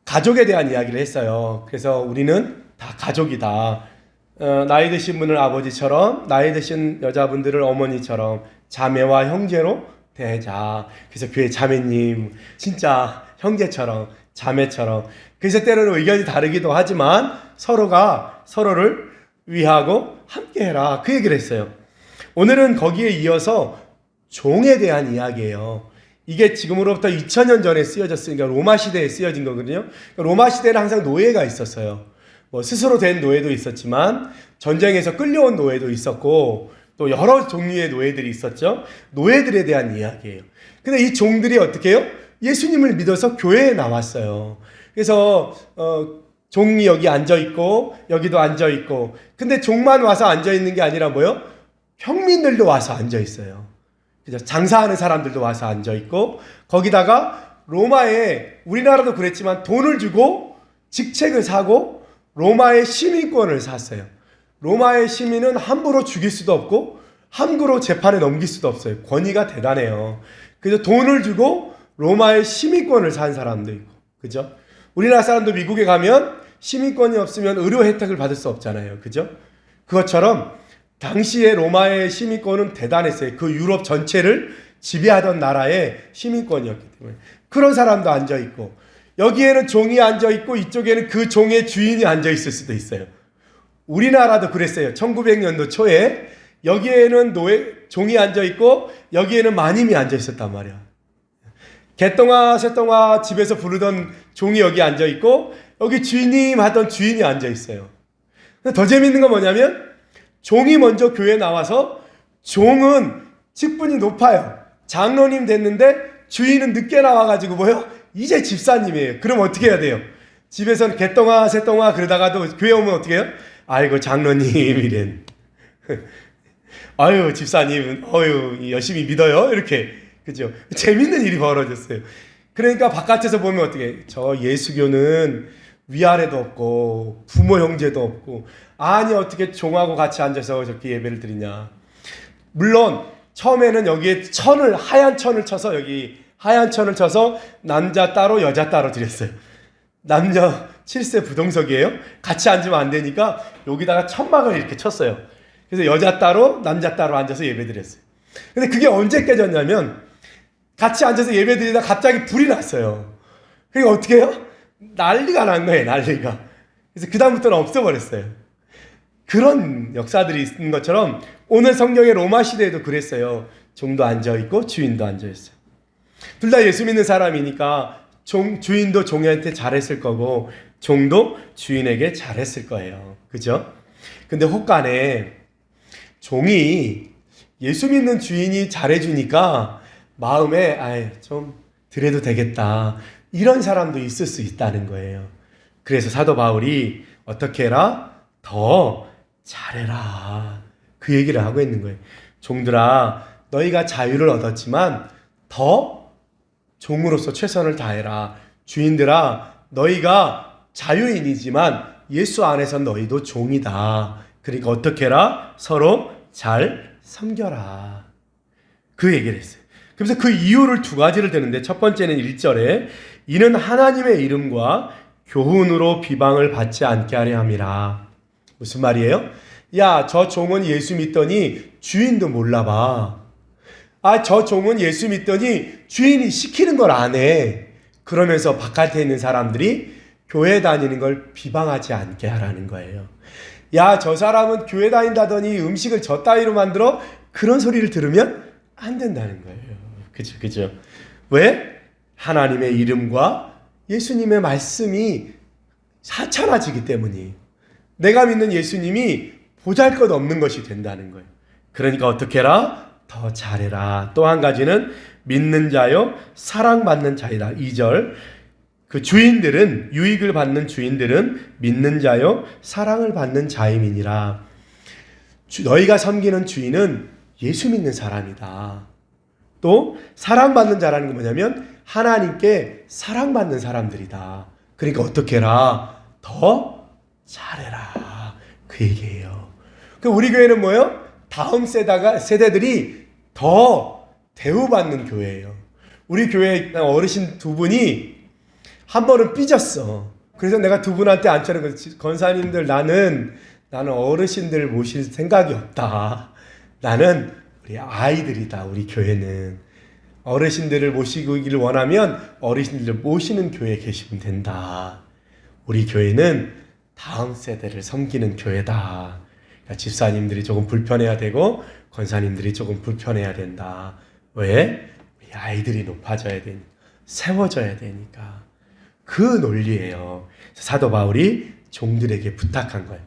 가족에 대한 이야기를 했어요. 그래서 우리는 다 가족이다. 나이 드신 분을 아버지처럼, 나이 드신 여자분들을 어머니처럼, 자매와 형제로 대자. 그래서 교회 자매님, 진짜 형제처럼, 자매처럼. 그래서 때로는 의견이 다르기도 하지만 서로가 서로를 위하고 함께해라. 그 얘기를 했어요. 오늘은 거기에 이어서 종에 대한 이야기예요. 이게 지금으로부터 2000년 전에 쓰여졌으니까 로마 시대에 쓰여진 거거든요. 로마 시대는 항상 노예가 있었어요. 뭐 스스로 된 노예도 있었지만 전쟁에서 끌려온 노예도 있었고 또 여러 종류의 노예들이 있었죠. 노예들에 대한 이야기예요. 근데 이 종들이 어떻게 해요? 예수님을 믿어서 교회에 나왔어요. 그래서 종이 여기 앉아있고 여기도 앉아있고, 근데 종만 와서 앉아있는 게 아니라 뭐요? 평민들도 와서 앉아있어요. 장사하는 사람들도 와서 앉아있고, 거기다가 로마에, 우리나라도 그랬지만 돈을 주고 직책을 사고 로마의 시민권을 샀어요. 로마의 시민은 함부로 죽일 수도 없고 함부로 재판에 넘길 수도 없어요. 권위가 대단해요. 그래서 돈을 주고 로마의 시민권을 산 사람도 있고, 그죠? 우리나라 사람도 미국에 가면 시민권이 없으면 의료 혜택을 받을 수 없잖아요. 그죠? 그것처럼 당시에 로마의 시민권은 대단했어요. 그 유럽 전체를 지배하던 나라의 시민권이었기 때문에. 그런 사람도 앉아있고, 여기에는 종이 앉아있고 이쪽에는 그 종의 주인이 앉아있을 수도 있어요. 우리나라도 그랬어요. 1900년도 초에 여기에는 종이 앉아있고 여기에는 마님이 앉아있었단 말이야. 개똥아 새똥아 집에서 부르던 종이 여기 앉아있고 여기 주인님 하던 주인이 앉아있어요. 더 재밌는 건 뭐냐면 종이 먼저 교회에 나와서, 종은 직분이 높아요. 장로님 됐는데 주인은 늦게 나와가지고 뭐요? 이제 집사님이에요. 그럼 어떻게 해야 돼요? 집에서는 개똥아 새똥아 그러다가도 교회 오면 어떻게 해요? 아이고 장로님 이랬. 아유 집사님 어유 열심히 믿어요 이렇게. 그죠? 재밌는 일이 벌어졌어요. 그러니까 바깥에서 보면 어떻게, 저 예수교는 위아래도 없고 부모 형제도 없고, 아니 어떻게 종하고 같이 앉아서 저렇게 예배를 드리냐. 물론 처음에는 여기에 하얀 천을 쳐서, 여기 하얀 천을 쳐서 남자 따로 여자 따로 드렸어요. 남자 7세 부동석이에요. 같이 앉으면 안 되니까 여기다가 천막을 이렇게 쳤어요. 그래서 여자 따로 남자 따로 앉아서 예배 드렸어요. 근데 그게 언제 깨졌냐면, 같이 앉아서 예배 드리다 갑자기 불이 났어요. 그러니까 어떻게 해요? 난리가 난 거예요, 난리가. 그래서 그다음부터는 없어버렸어요. 그런 역사들이 있는 것처럼 오늘 성경의 로마 시대에도 그랬어요. 종도 앉아있고 주인도 앉아있어요. 둘 다 예수 믿는 사람이니까 주인도 종한테 잘했을 거고 종도 주인에게 잘했을 거예요. 그죠? 근데 혹간에 종이 예수 믿는 주인이 잘해주니까 마음에 좀 드려도 되겠다, 이런 사람도 있을 수 있다는 거예요. 그래서 사도 바울이 어떻게 해라? 더 잘해라, 그 얘기를 하고 있는 거예요. 종들아, 너희가 자유를 얻었지만 더 종으로서 최선을 다해라. 주인들아, 너희가 자유인이지만 예수 안에서 너희도 종이다. 그러니까 어떻게 해라? 서로 잘 섬겨라, 그 얘기를 했어요. 그래서 그 이유를 두 가지를 드는데, 첫 번째는 1절에 이는 하나님의 이름과 교훈으로 비방을 받지 않게 하려 함이라. 무슨 말이에요? 야, 저 종은 예수 믿더니 주인도 몰라봐. 저 종은 예수 믿더니 주인이 시키는 걸 안 해. 그러면서 바깥에 있는 사람들이 교회 다니는 걸 비방하지 않게 하라는 거예요. 야, 저 사람은 교회 다닌다더니 음식을 저 따위로 만들어. 그런 소리를 들으면 안 된다는 거예요. 그죠? 왜? 하나님의 이름과 예수님의 말씀이 하찮아지기 때문이, 내가 믿는 예수님이 보잘것없는 것이 된다는 거예요. 그러니까 어떻게 해라? 더 잘해라. 또 한 가지는 믿는 자요 사랑받는 자이다. 2절, 그 주인들은, 유익을 받는 주인들은 믿는 자요 사랑을 받는 자임이니라. 너희가 섬기는 주인은 예수 믿는 사람이다. 또 사랑받는 자라는 건 뭐냐면 하나님께 사랑받는 사람들이다. 그러니까 어떻게 해라? 더 잘해라, 그 얘기예요. 우리 교회는 뭐예요? 다음 세대들이 더 대우받는 교회예요. 우리 교회 어르신 두 분이 한 번은 삐졌어. 그래서 내가 두 분한테 안처럼 권사님들 나는 어르신들 모실 생각이 없다. 나는 우리 아이들이다. 우리 교회는 어르신들을 모시기를 원하면 어르신들을 모시는 교회에 계시면 된다. 우리 교회는 다음 세대를 섬기는 교회다. 그러니까 집사님들이 조금 불편해야 되고 권사님들이 조금 불편해야 된다. 왜? 우리 아이들이 높아져야 되니까, 세워져야 되니까. 그 논리예요. 사도 바울이 종들에게 부탁한 거예요.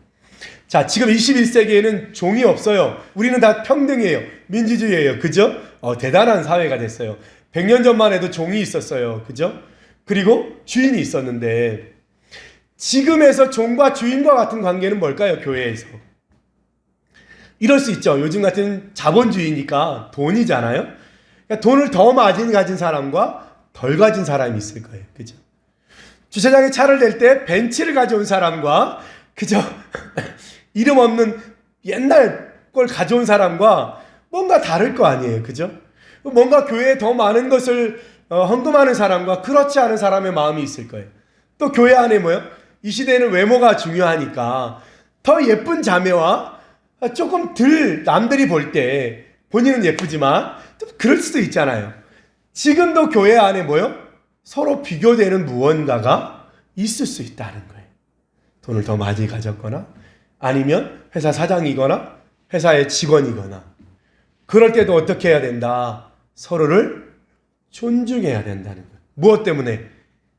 자, 지금 21세기에는 종이 없어요. 우리는 다 평등이에요. 민주주의예요. 그죠? 대단한 사회가 됐어요. 100년 전만 해도 종이 있었어요. 그죠? 그리고 주인이 있었는데 지금에서 종과 주인과 같은 관계는 뭘까요? 교회에서. 이럴 수 있죠. 요즘 같은 자본주의니까 돈이잖아요. 그러니까 돈을 더 많이 가진 사람과 덜 가진 사람이 있을 거예요. 그죠? 주차장에 차를 댈 때 벤츠를 가져온 사람과 그죠? 이름 없는 옛날 걸 가져온 사람과 뭔가 다를 거 아니에요. 그죠? 뭔가 교회에 더 많은 것을 헌금하는 사람과 그렇지 않은 사람의 마음이 있을 거예요. 또 교회 안에 뭐요? 이 시대에는 외모가 중요하니까 더 예쁜 자매와 조금 덜 남들이 볼 때 본인은 예쁘지만 또 그럴 수도 있잖아요. 지금도 교회 안에 뭐요? 서로 비교되는 무언가가 있을 수 있다는 거예요. 돈을 더 많이 가졌거나 아니면 회사 사장이거나 회사의 직원이거나 그럴 때도 어떻게 해야 된다? 서로를 존중해야 된다는 거예요. 무엇 때문에?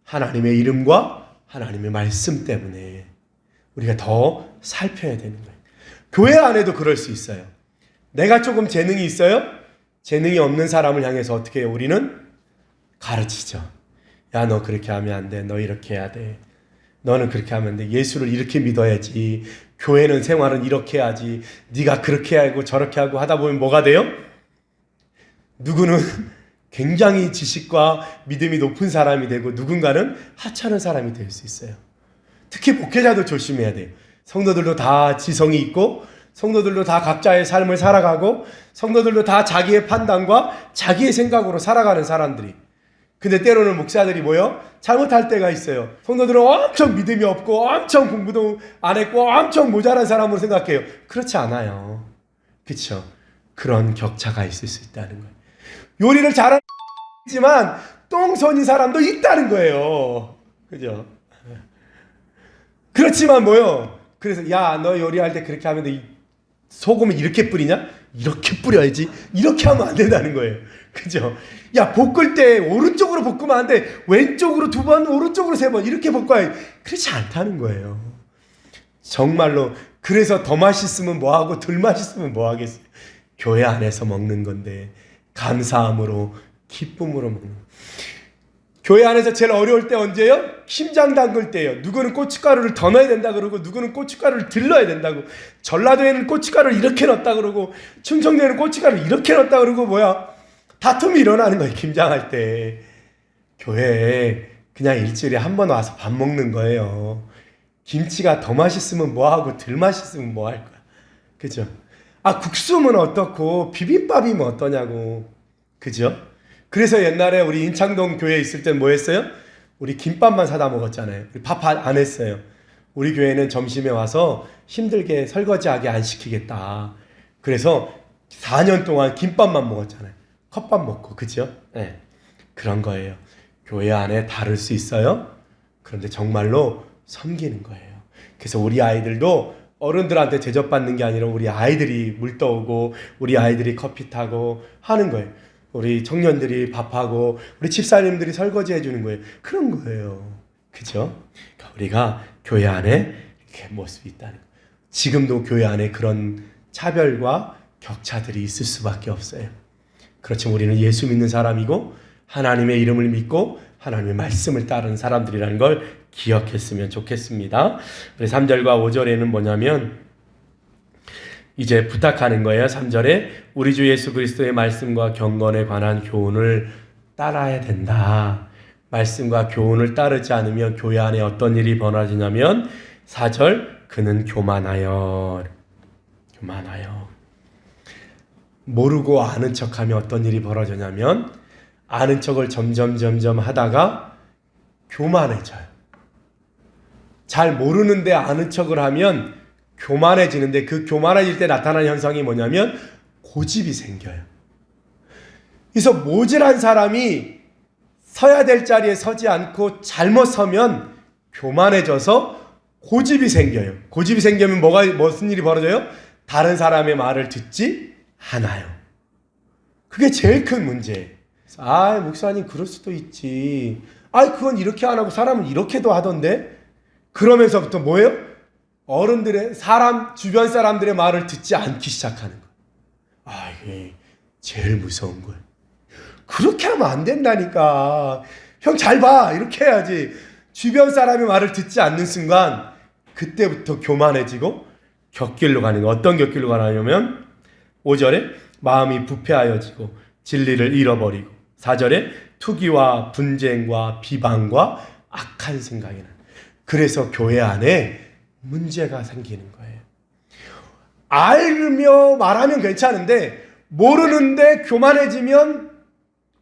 하나님의 이름과 하나님의 말씀 때문에 우리가 더 살펴야 되는 거예요. 교회 안에도 그럴 수 있어요. 내가 조금 재능이 있어요? 재능이 없는 사람을 향해서 어떻게 해요? 우리는 가르치죠. 야, 너 그렇게 하면 안 돼. 너 이렇게 해야 돼. 너는 그렇게 하면 안 돼. 예수를 이렇게 믿어야지. 교회는 생활은 이렇게 해야지. 네가 그렇게 하고 저렇게 하고 하다 보면 뭐가 돼요? 누구는 굉장히 지식과 믿음이 높은 사람이 되고 누군가는 하찮은 사람이 될 수 있어요. 특히 목회자도 조심해야 돼요. 성도들도 다 지성이 있고 성도들도 다 각자의 삶을 살아가고 성도들도 다 자기의 판단과 자기의 생각으로 살아가는 사람들이. 근데 때로는 목사들이 뭐요? 잘못할 때가 있어요. 성도들은 엄청 믿음이 없고 엄청 공부도 안 했고 엄청 모자란 사람으로 생각해요. 그렇지 않아요. 그렇죠? 그런 격차가 있을 수 있다는 거예요. 요리를 잘하지만 똥손인 사람도 있다는 거예요. 그죠? 그렇지만 뭐요? 그래서 야, 너 요리할 때 그렇게 하면 돼. 소금을 이렇게 뿌리냐? 이렇게 뿌려야지. 이렇게 하면 안 된다는 거예요. 그죠? 야, 볶을 때 오른쪽으로 볶으면 안 돼. 왼쪽으로 2번, 오른쪽으로 3번 이렇게 볶아야 돼. 그렇지 않다는 거예요. 정말로. 그래서 더 맛있으면 뭐하고 덜 맛있으면 뭐하겠어요. 교회 안에서 먹는 건데 감사함으로 기쁨으로 먹는 거예요. 교회 안에서 제일 어려울 때 언제요? 심장 담글 때예요. 누구는 고춧가루를 더 넣어야 된다 그러고 누구는 고춧가루를 덜 넣어야 된다고. 전라도에는 고춧가루를 이렇게 넣었다 그러고 충청도에는 고춧가루를 이렇게 넣었다 그러고 뭐야? 다툼이 일어나는 거예요. 김장할 때. 교회에 그냥 일주일에 한 번 와서 밥 먹는 거예요. 김치가 더 맛있으면 뭐하고 덜 맛있으면 뭐 할 거야. 그죠? 아, 국수면 어떻고 비빔밥이면 어떠냐고. 그죠? 그래서 옛날에 우리 인창동 교회에 있을 땐 뭐 했어요? 우리 김밥만 사다 먹었잖아요. 밥 안 했어요. 우리 교회는 점심에 와서 힘들게 설거지하게 안 시키겠다. 그래서 4년 동안 김밥만 먹었잖아요. 컵밥 먹고. 그죠? 네. 그런 거예요. 교회 안에 다를 수 있어요. 그런데 정말로 섬기는 거예요. 그래서 우리 아이들도 어른들한테 대접받는 게 아니라 우리 아이들이 물 떠오고 우리 아이들이 커피 타고 하는 거예요. 우리 청년들이 밥하고 우리 집사님들이 설거지 해주는 거예요. 그런 거예요. 그죠? 그러니까 우리가 교회 안에 이렇게 모습이 있다는 거예요. 지금도 교회 안에 그런 차별과 격차들이 있을 수밖에 없어요. 그렇지만 우리는 예수 믿는 사람이고 하나님의 이름을 믿고 하나님의 말씀을 따르는 사람들이라는 걸 기억했으면 좋겠습니다. 우리 3절과 5절에는 뭐냐면 이제 부탁하는 거예요. 3절에 우리 주 예수 그리스도의 말씀과 경건에 관한 교훈을 따라야 된다. 말씀과 교훈을 따르지 않으면 교회 안에 어떤 일이 벌어지냐면 4절 그는 교만하여 모르고 아는 척하면 어떤 일이 벌어지냐면 아는 척을 점점 하다가 교만해져요. 잘 모르는데 아는 척을 하면 교만해지는데, 그 교만해질 때 나타나는 현상이 뭐냐면 고집이 생겨요. 그래서 모질한 사람이 서야 될 자리에 서지 않고 잘못 서면 교만해져서 고집이 생겨요. 고집이 생기면 무슨 일이 벌어져요? 다른 사람의 말을 듣지 않아요. 그게 제일 큰 문제예요. 목사님 그럴 수도 있지. 그건 이렇게 안 하고 사람은 이렇게도 하던데? 그러면서부터 뭐예요? 어른들의 주변 사람들의 말을 듣지 않기 시작하는 거예요. 이게 제일 무서운 거예요. 그렇게 하면 안 된다니까. 형 잘 봐. 이렇게 해야지. 주변 사람의 말을 듣지 않는 순간 그때부터 교만해지고 곁길로 가는 거예요. 어떤 곁길로 가냐면 5절에 마음이 부패하여지고 진리를 잃어버리고, 4절에 투기와 분쟁과 비방과 악한 생각이 나요. 그래서 교회 안에 문제가 생기는 거예요. 알며 말하면 괜찮은데 모르는데 교만해지면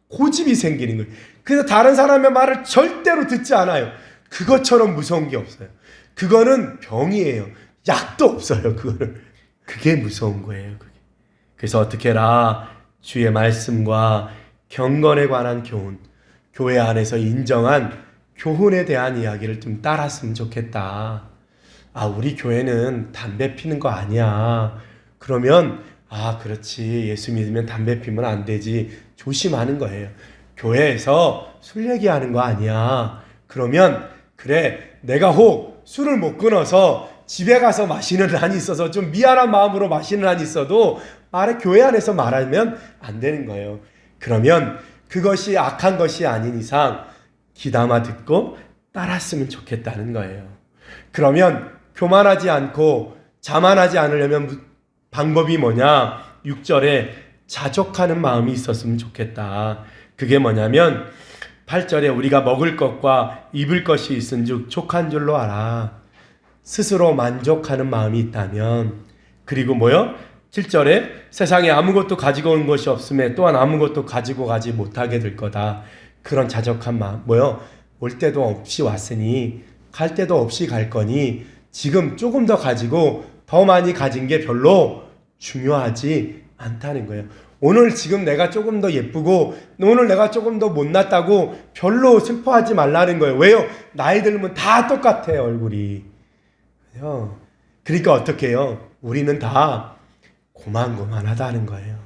고집이 생기는 거예요. 그래서 다른 사람의 말을 절대로 듣지 않아요. 그것처럼 무서운 게 없어요. 그거는 병이에요. 약도 없어요. 그게 무서운 거예요. 그래서 어떻게 해라? 주의 말씀과 경건에 관한 교훈, 교회 안에서 인정한 교훈에 대한 이야기를 좀 따랐으면 좋겠다. 우리 교회는 담배 피는 거 아니야. 그러면 그렇지. 예수 믿으면 담배 피면 안 되지. 조심하는 거예요. 교회에서 술 얘기하는 거 아니야. 그러면 그래, 내가 혹 술을 못 끊어서 집에 가서 마시는 한이 있어서 좀 미안한 마음으로 마시는 한이 있어도 교회 안에서 말하면 안 되는 거예요. 그러면 그것이 악한 것이 아닌 이상 귀담아 듣고 따랐으면 좋겠다는 거예요. 그러면 교만하지 않고 자만하지 않으려면 방법이 뭐냐? 6절에 자족하는 마음이 있었으면 좋겠다. 그게 뭐냐면 8절에 우리가 먹을 것과 입을 것이 있은즉 족한 줄로 알아. 스스로 만족하는 마음이 있다면. 그리고 7절에 세상에 아무것도 가지고 온 것이 없음에 또한 아무것도 가지고 가지 못하게 될 거다. 그런 자족한 마음. 올 때도 없이 왔으니 갈 때도 없이 갈 거니 지금 조금 더 가지고 더 많이 가진 게 별로 중요하지 않다는 거예요. 오늘 지금 내가 조금 더 예쁘고 오늘 내가 조금 더 못났다고 별로 슬퍼하지 말라는 거예요. 왜요? 나이 들면 다 똑같아요, 얼굴이. 그러니까 어떻게 해요? 우리는 다 고만고만하다는 거예요.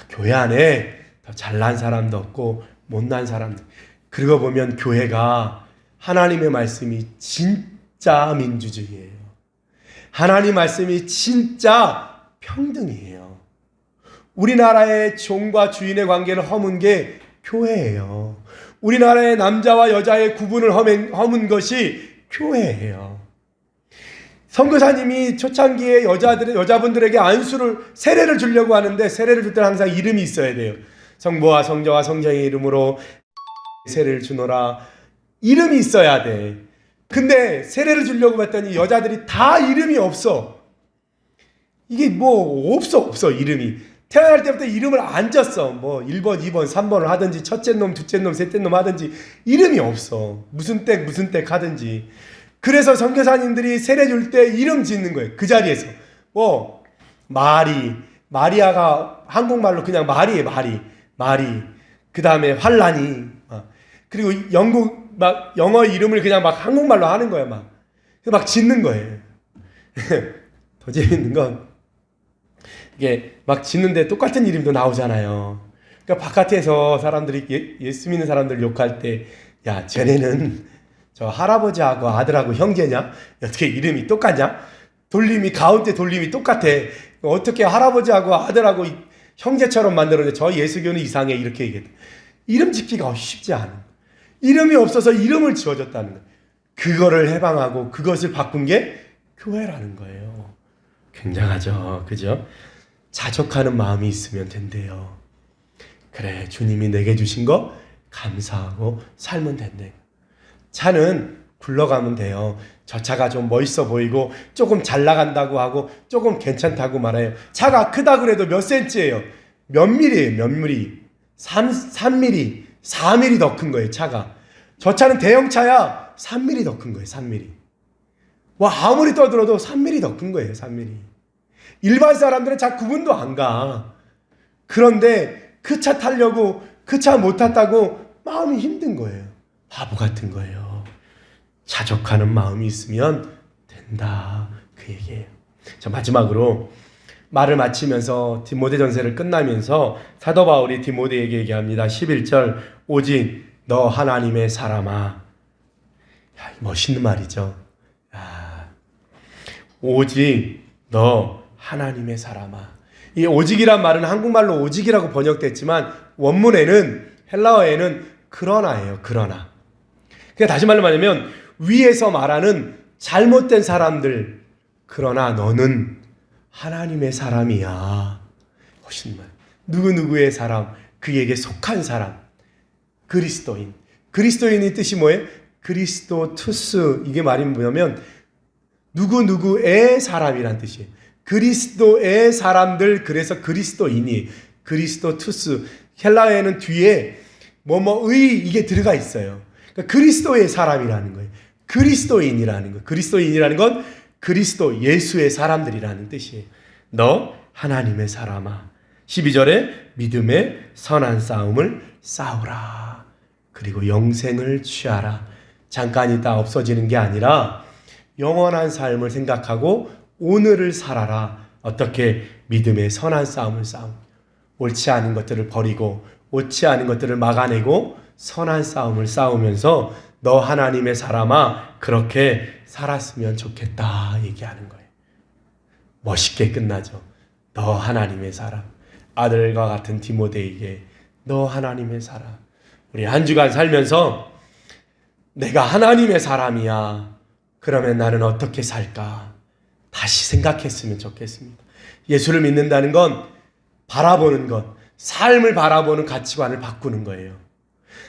교회 안에 더 잘난 사람도 없고 못난 사람도. 그러고 보면 교회가 하나님의 말씀이 진짜 민주주의예요. 하나님 말씀이 진짜 평등이에요. 우리나라의 종과 주인의 관계를 허문 게 교회예요. 우리나라의 남자와 여자의 구분을 허문 것이 교회예요. 선교사님이 초창기에 여자분들에게 세례를 주려고 하는데 세례를 줄 때는 항상 이름이 있어야 돼요. 성부와 성자와 성령의 이름으로 세례를 주노라. 이름이 있어야 돼. 근데 세례를 주려고 했더니 여자들이 다 이름이 없어. 이게 없어 이름이. 태어날 때부터 이름을 안 졌어. 1번, 2번, 3번을 하든지 첫째 놈, 둘째 놈, 셋째 놈 하든지 이름이 없어. 무슨 댁 하든지. 그래서 선교사님들이 세례 줄 때 이름 짓는 거예요. 그 자리에서. 마리아가 한국말로 그냥 마리에 마리. 그 다음에 환란이. 그리고 영어 이름을 그냥 한국말로 하는 거예요. 막 짓는 거예요. 더 재밌는 건 이게 짓는데 똑같은 이름도 나오잖아요. 그러니까 바깥에서 사람들이 예수 믿는 사람들 욕할 때, 야, 쟤네는 저 할아버지하고 아들하고 형제냐? 어떻게 이름이 똑같냐? 가운데 돌림이 똑같아. 어떻게 할아버지하고 아들하고 형제처럼 만들었는데 저 예수교는 이상해. 이렇게 얘기했다. 이름 짓기가 쉽지 않아. 이름이 없어서 이름을 지어줬다는 거예요. 그거를 해방하고 그것을 바꾼 게 교회라는 거예요. 굉장하죠. 그죠? 자족하는 마음이 있으면 된대요. 그래, 주님이 내게 주신 거 감사하고 살면 된대요. 차는 굴러가면 돼요. 저 차가 좀 멋있어 보이고 조금 잘 나간다고 하고 조금 괜찮다고 말해요. 차가 크다고 해도 몇 센치예요? 몇 밀이에요? 몇 밀이? 3mm, 4mm 더 큰 거예요, 차가. 저 차는 대형차야 3mm 더 큰 거예요. 3mm. 와, 아무리 떠들어도 3mm 더 큰 거예요. 3mm. 일반 사람들은 잘 구분도 안 가. 그런데 그 차 타려고 그 차 못 탔다고 마음이 힘든 거예요. 바보 같은 거예요. 자족하는 마음이 있으면 된다. 그 얘기예요. 자, 마지막으로 말을 마치면서 디모데전서를 끝나면서 사도 바울이 디모데에게 얘기합니다. 11절 오직 너 하나님의 사람아. 야, 멋있는 말이죠. 야, 오직 너 하나님의 사람아. 이 오직이란 말은 한국말로 오직이라고 번역됐지만 원문에는 헬라어에는 그러나예요. 그러나. 그러니까 다시 말로 말하면 위에서 말하는 잘못된 사람들, 그러나 너는 하나님의 사람이야. 멋있는 말. 누구누구의 사람, 그에게 속한 사람. 그리스도인. 그리스도인의 뜻이 뭐예요? 그리스도투스. 이게 말이 뭐냐면 누구누구의 사람이란 뜻이에요. 그리스도의 사람들, 그래서 그리스도인이. 그리스도투스. 헬라어에는 뒤에 뭐뭐의 이게 들어가 있어요. 그러니까 그리스도의 사람이라는 거예요. 그리스도인이라는 거예요. 그리스도인이라는 건 그리스도 예수의 사람들이라는 뜻이에요. 너 하나님의 사람아. 12절에 믿음의 선한 싸움을 싸우라. 그리고 영생을 취하라. 잠깐 있다 없어지는 게 아니라 영원한 삶을 생각하고 오늘을 살아라. 어떻게? 믿음의 선한 싸움을 싸움. 옳지 않은 것들을 버리고 옳지 않은 것들을 막아내고 선한 싸움을 싸우면서 너 하나님의 사람아 그렇게 살았으면 좋겠다 얘기하는 거예요. 멋있게 끝나죠. 너 하나님의 사람. 아들과 같은 디모데에게 너 하나님의 사람. 우리 한 주간 살면서 내가 하나님의 사람이야. 그러면 나는 어떻게 살까? 다시 생각했으면 좋겠습니다. 예수를 믿는다는 건 바라보는 것, 삶을 바라보는 가치관을 바꾸는 거예요.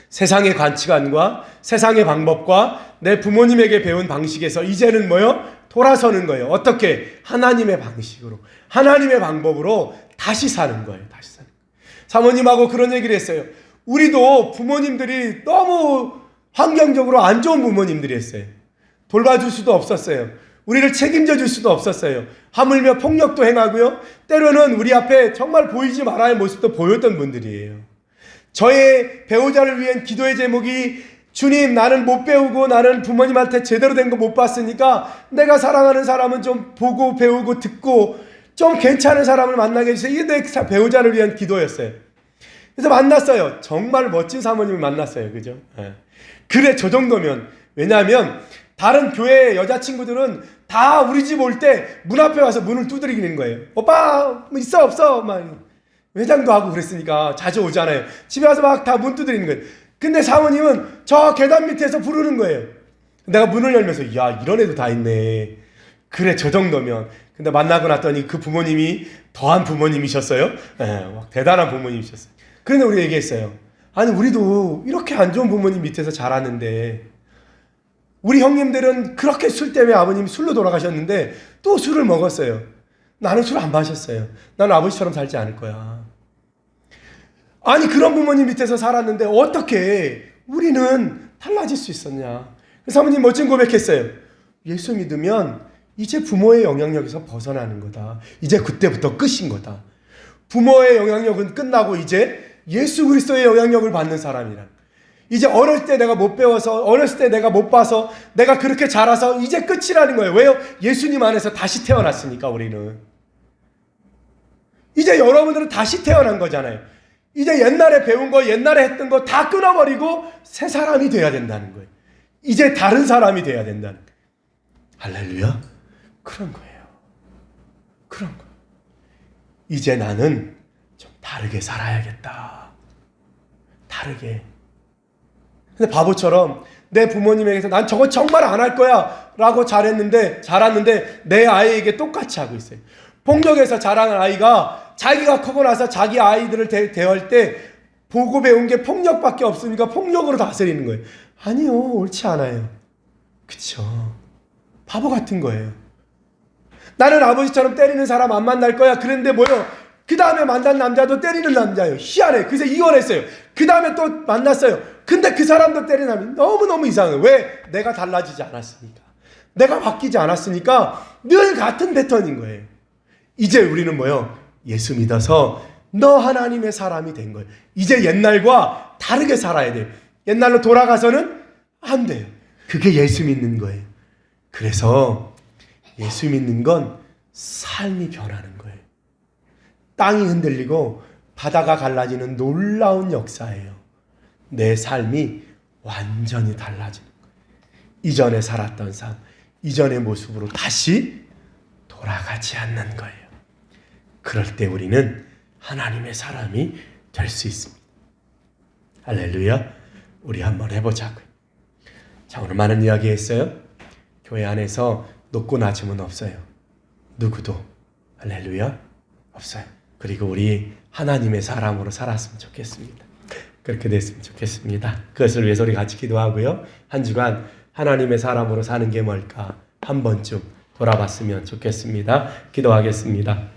세상의 가치관과 세상의 방법과 내 부모님에게 배운 방식에서 이제는 뭐요? 돌아서는 거예요. 어떻게? 하나님의 방식으로, 하나님의 방법으로 다시 사는 거예요. 다시 사는 거예요. 사모님하고 그런 얘기를 했어요. 우리도 부모님들이 너무 환경적으로 안 좋은 부모님들이었어요. 돌봐줄 수도 없었어요. 우리를 책임져 줄 수도 없었어요. 하물며 폭력도 행하고요. 때로는 우리 앞에 정말 보이지 말아야 할 모습도 보였던 분들이에요. 저의 배우자를 위한 기도의 제목이 주님 나는 못 배우고 나는 부모님한테 제대로 된 거 못 봤으니까 내가 사랑하는 사람은 좀 보고 배우고 듣고 좀 괜찮은 사람을 만나게 해주세요. 이게 내 배우자를 위한 기도였어요. 그래서 만났어요. 정말 멋진 사모님을 만났어요. 그죠? 네. 그래 저 정도면. 왜냐하면 다른 교회 여자친구들은 다 우리 집 올 때 문 앞에 와서 문을 두드리는 거예요. 오빠 뭐 있어 없어 막 회장도 하고 그랬으니까 자주 오잖아요. 집에 와서 막 다 문 두드리는 거예요. 근데 사모님은 저 계단 밑에서 부르는 거예요. 내가 문을 열면서 야 이런 애도 다 있네. 그래 저 정도면. 근데 만나고 났더니 그 부모님이 더한 부모님이셨어요. 네, 대단한 부모님이셨어요. 그런데 우리 얘기했어요. 아니 우리도 이렇게 안 좋은 부모님 밑에서 자랐는데 우리 형님들은 그렇게 술 때문에 아버님이 술로 돌아가셨는데 또 술을 먹었어요. 나는 술 안 마셨어요. 나는 아버지처럼 살지 않을 거야. 아니 그런 부모님 밑에서 살았는데 어떻게 우리는 달라질 수 있었냐. 사모님 멋진 고백했어요. 예수 믿으면 이제 부모의 영향력에서 벗어나는 거다. 이제 그때부터 끝인 거다. 부모의 영향력은 끝나고 이제 예수 그리스도의 영향력을 받는 사람이란. 이제 어렸을 때 내가 못 배워서 어렸을 때 내가 못 봐서 내가 그렇게 자라서 이제 끝이라는 거예요. 왜요? 예수님 안에서 다시 태어났으니까 우리는. 이제 여러분들은 다시 태어난 거잖아요. 이제 옛날에 배운 거 옛날에 했던 거 다 끊어버리고 새 사람이 돼야 된다는 거예요. 이제 다른 사람이 돼야 된다는 거예요. 할렐루야. 그런 거예요. 그런 거예요. 이제 나는 좀 다르게 살아야겠다. 다르게. 근데 바보처럼 내 부모님에게서 난 저거 정말 안 할 거야 라고 자랐는데 내 아이에게 똑같이 하고 있어요. 폭력에서 자라는 아이가 자기가 크고 나서 자기 아이들을 대할 때 보고 배운 게 폭력밖에 없으니까 폭력으로 다스리는 거예요. 아니요, 옳지 않아요. 그쵸? 바보 같은 거예요. 나는 아버지처럼 때리는 사람 안 만날 거야. 그랬는데 뭐요? 그 다음에 만난 남자도 때리는 남자예요. 희한해. 그래서 이혼했어요. 그 다음에 또 만났어요. 근데 그 사람들 때리면 너무너무 이상해요. 왜? 내가 달라지지 않았으니까. 내가 바뀌지 않았으니까 늘 같은 패턴인 거예요. 이제 우리는 뭐요? 예수 믿어서 너 하나님의 사람이 된 거예요. 이제 옛날과 다르게 살아야 돼요. 옛날로 돌아가서는 안 돼요. 그게 예수 믿는 거예요. 그래서 예수 믿는 건 삶이 변하는 거예요. 땅이 흔들리고 바다가 갈라지는 놀라운 역사예요. 내 삶이 완전히 달라지는 거예요. 이전에 살았던 삶, 이전의 모습으로 다시 돌아가지 않는 거예요. 그럴 때 우리는 하나님의 사람이 될 수 있습니다. 할렐루야. 우리 한번 해보자고요. 자, 오늘 많은 이야기 했어요. 교회 안에서 높고 낮음은 없어요. 누구도. 할렐루야. 없어요. 그리고 우리 하나님의 사람으로 살았으면 좋겠습니다. 그렇게 됐으면 좋겠습니다. 그것을 위해서 우리 같이 기도하고요. 한 주간 하나님의 사람으로 사는 게 뭘까 한 번쯤 돌아봤으면 좋겠습니다. 기도하겠습니다.